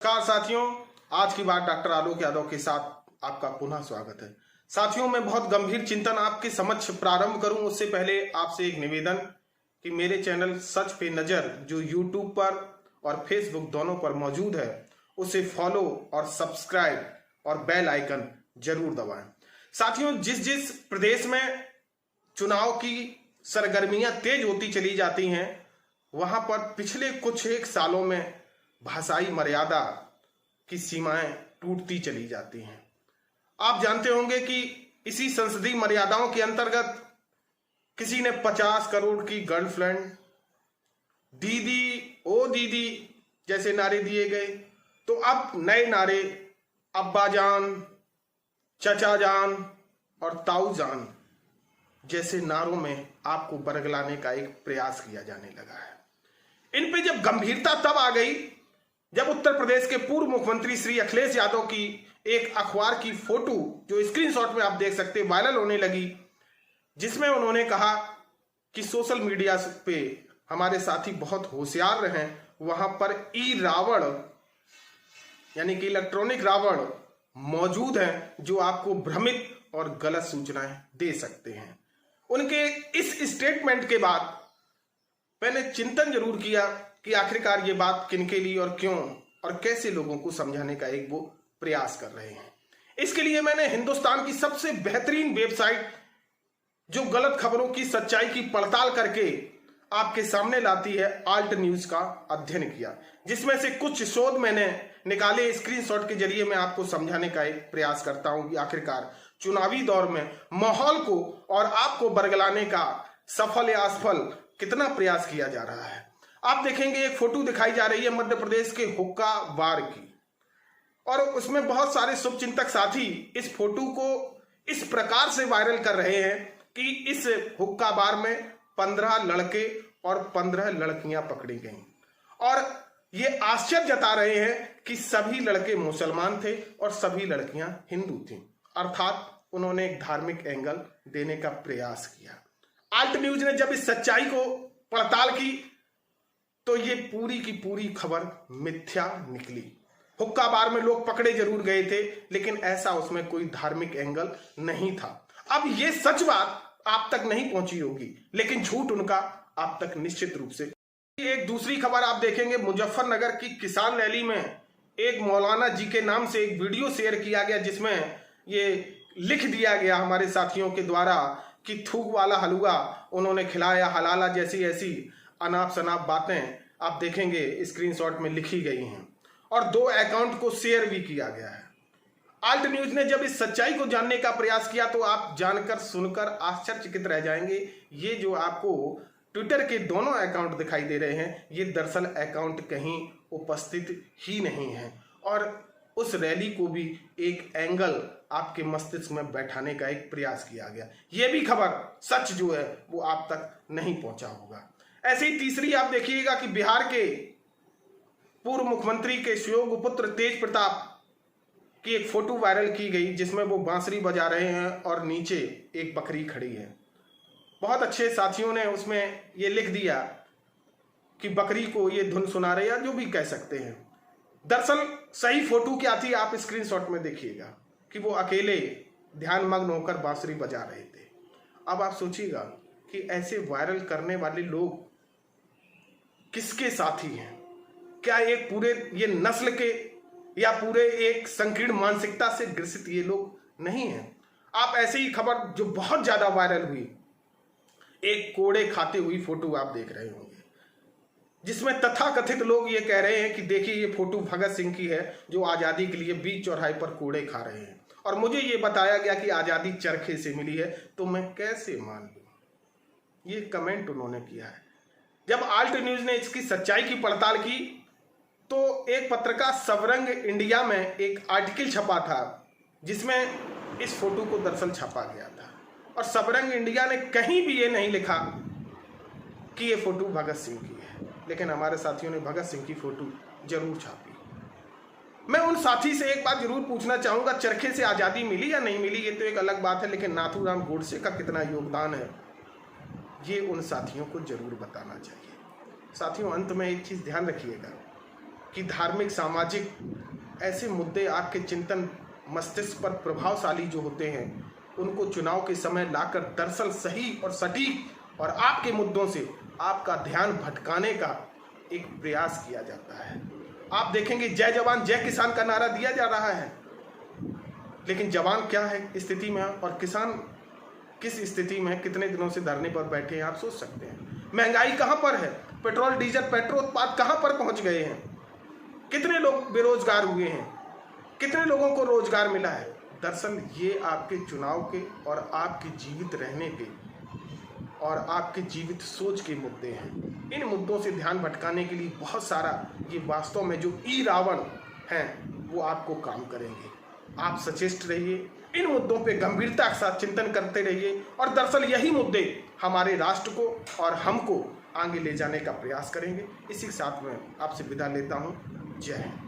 नमस्कार साथियों, आज की बात डॉक्टर आलोक यादव के साथ आपका पुनः स्वागत है। साथियों, मैं बहुत गंभीर चिंतन आपके समक्ष प्रारंभ करूं उससे पहले आपसे एक निवेदन कि मेरे चैनल सच पे नजर जो यूट्यूब पर और फेसबुक दोनों पर मौजूद है उसे फॉलो और सब्सक्राइब और बेल आइकन जरूर दबाएं। साथियों, जिस प्रदेश में चुनाव की सरगर्मियां तेज होती चली जाती हैं वहां पर पिछले कुछ एक सालों में भाषाई मर्यादा की सीमाएं टूटती चली जाती हैं। आप जानते होंगे कि इसी संसदीय मर्यादाओं के अंतर्गत किसी ने 50 करोड़ की गर्लफ्रेंड, दीदी ओ दीदी जैसे नारे दिए गए, तो अब नए नारे अब्बा जान, चचा जान और ताऊ जान जैसे नारों में आपको बरगलाने का एक प्रयास किया जाने लगा है। इन पे जब गंभीरता तब आ गई जब उत्तर प्रदेश के पूर्व मुख्यमंत्री श्री अखिलेश यादव की एक अखबार की फोटो जो स्क्रीनशॉट में आप देख सकते हैं वायरल होने लगी, जिसमें उन्होंने कहा कि सोशल मीडिया पे हमारे साथी बहुत होशियार रहे, वहां पर ई रावण यानी कि इलेक्ट्रॉनिक रावण मौजूद हैं जो आपको भ्रमित और गलत सूचनाएं दे सकते हैं। उनके इस स्टेटमेंट के बाद मैंने चिंतन जरूर किया कि आखिरकार ये बात किनके लिए और क्यों और कैसे लोगों को समझाने का एक वो प्रयास कर रहे हैं। इसके लिए मैंने हिंदुस्तान की सबसे बेहतरीन वेबसाइट जो गलत खबरों की सच्चाई की पड़ताल करके आपके सामने लाती है, आल्ट न्यूज का अध्ययन किया, जिसमें से कुछ शोध मैंने निकाले स्क्रीनशॉट के जरिए मैं आपको समझाने का एक प्रयास करता हूं कि आखिरकार चुनावी दौर में माहौल को और आपको बरगलाने का सफल या असफल कितना प्रयास किया जा रहा है। आप देखेंगे एक फोटो दिखाई जा रही है मध्य प्रदेश के हुक्का बार की, और उसमें बहुत सारे शुभचिंतक साथी इस फोटो को इस प्रकार से वायरल कर रहे हैं कि इस हुक्का बार में 15 लड़के और 15 लड़कियां पकड़ी गईं, और ये आश्चर्य जता रहे हैं कि सभी लड़के मुसलमान थे और सभी लड़कियां हिंदू थीं। अर्थात उन्होंने एक धार्मिक एंगल देने का प्रयास किया। आल्ट न्यूज ने जब इस सच्चाई को पड़ताल की तो ये पूरी की पूरी खबर मिथ्या निकली। हुक्का बार में लोग पकड़े जरूर गए थे, लेकिन ऐसा उसमें कोई धार्मिक एंगल नहीं था। अब ये सच बात आप तक नहीं पहुंची होगी, लेकिन झूठ उनका आप तक निश्चित रूप से। एक दूसरी खबर आप देखेंगे, मुजफ्फरनगर की किसान रैली में एक मौलाना जी के नाम से एक वीडियो शेयर किया गया, जिसमें ये लिख दिया गया हमारे साथियों के द्वारा कि थूक वाला हलवा उन्होंने खिलाया, हलाला जैसी ऐसी अनाप शनाप बातें आप देखेंगे स्क्रीनशॉट में लिखी गई हैं, और 2 अकाउंट को शेयर भी किया गया है। आल्ट न्यूज ने जब इस सच्चाई को जानने का प्रयास किया तो आप जानकर सुनकर आश्चर्यचकित रह जाएंगे। ये जो आपको ट्विटर के दोनों अकाउंट दिखाई दे रहे हैं, ये दरअसल अकाउंट कहीं उपस्थित ही नहीं है, और उस रैली को भी एक एंगल आपके मस्तिष्क में बैठाने का एक प्रयास किया गया। यह भी खबर सच जो है वो आप तक नहीं पहुंचा होगा। ऐसे ही तीसरी आप देखिएगा कि बिहार के पूर्व मुख्यमंत्री के सुयोग्य पुत्र तेज प्रताप की एक फोटो वायरल की गई, जिसमें वो बांसुरी बजा रहे हैं और नीचे एक बकरी खड़ी है। बहुत अच्छे साथियों ने उसमें ये लिख दिया कि बकरी को ये धुन सुना रहे या जो भी कह सकते हैं। दरअसल सही फोटो क्या थी आप स्क्रीनशॉट में देखिएगा कि वो अकेले ध्यान मग्न होकर बांसुरी बजा रहे थे। अब आप सोचिएगा कि ऐसे वायरल करने वाले लोग किसके साथी हैं? क्या एक पूरे ये नस्ल के या पूरे एक संकीर्ण मानसिकता से ग्रसित ये लोग नहीं हैं? आप ऐसे ही खबर जो बहुत ज्यादा वायरल हुई, एक कोड़े खाते हुई फोटो आप देख रहे होंगे, जिसमें तथाकथित लोग ये कह रहे हैं कि देखिए ये फोटो भगत सिंह की है जो आजादी के लिए बीच चौराहे पर कोड़े खा रहे हैं, और मुझे ये बताया गया कि आजादी चरखे से मिली है, तो मैं कैसे मान लूं। ये कमेंट उन्होंने किया है। जब आल्ट न्यूज ने इसकी सच्चाई की पड़ताल की तो एक पत्रिका सबरंग इंडिया में एक आर्टिकल छपा था, जिसमें इस फोटो को दरअसल छापा गया था, और सबरंग इंडिया ने कहीं भी ये नहीं लिखा कि ये फोटो भगत सिंह की है, लेकिन हमारे साथियों ने भगत सिंह की फोटो जरूर छापी। मैं उन साथी से एक बात जरूर पूछना चाहूंगा, चरखे से आजादी मिली या नहीं मिली ये तो एक अलग बात है, लेकिन नाथूराम गोडसे का कितना योगदान है ये उन साथियों को जरूर बताना चाहिए। साथियों, अंत में एक चीज ध्यान रखिएगा कि धार्मिक, सामाजिक ऐसे मुद्दे आपके चिंतन मस्तिष्क पर प्रभावशाली जो होते हैं, उनको चुनाव के समय लाकर दरअसल सही और सटीक और आपके मुद्दों से आपका ध्यान भटकाने का एक प्रयास किया जाता है। आप देखेंगे जय जवान जय किसान का नारा दिया जा रहा है, लेकिन जवान क्या है स्थिति में और किसान किस स्थिति में, कितने दिनों से धरने पर बैठे हैं, आप सोच सकते हैं। महंगाई कहाँ पर है, पेट्रोल डीजल पेट्रोल उत्पाद कहाँ पर पहुंच गए हैं, कितने लोग बेरोजगार हुए हैं, कितने लोगों को रोजगार मिला है। दरअसल ये आपके चुनाव के और आपके जीवित रहने के और आपके जीवित सोच के मुद्दे हैं। इन मुद्दों से ध्यान भटकाने के लिए बहुत सारा ये वास्तव में जो ई रावण हैं वो आपको काम करेंगे। आप सचेष्ट रहिए, इन मुद्दों पे गंभीरता के साथ चिंतन करते रहिए और दरअसल यही मुद्दे हमारे राष्ट्र को और हमको आगे ले जाने का प्रयास करेंगे। इसी के साथ मैं आपसे विदा लेता हूँ। जय हिंद।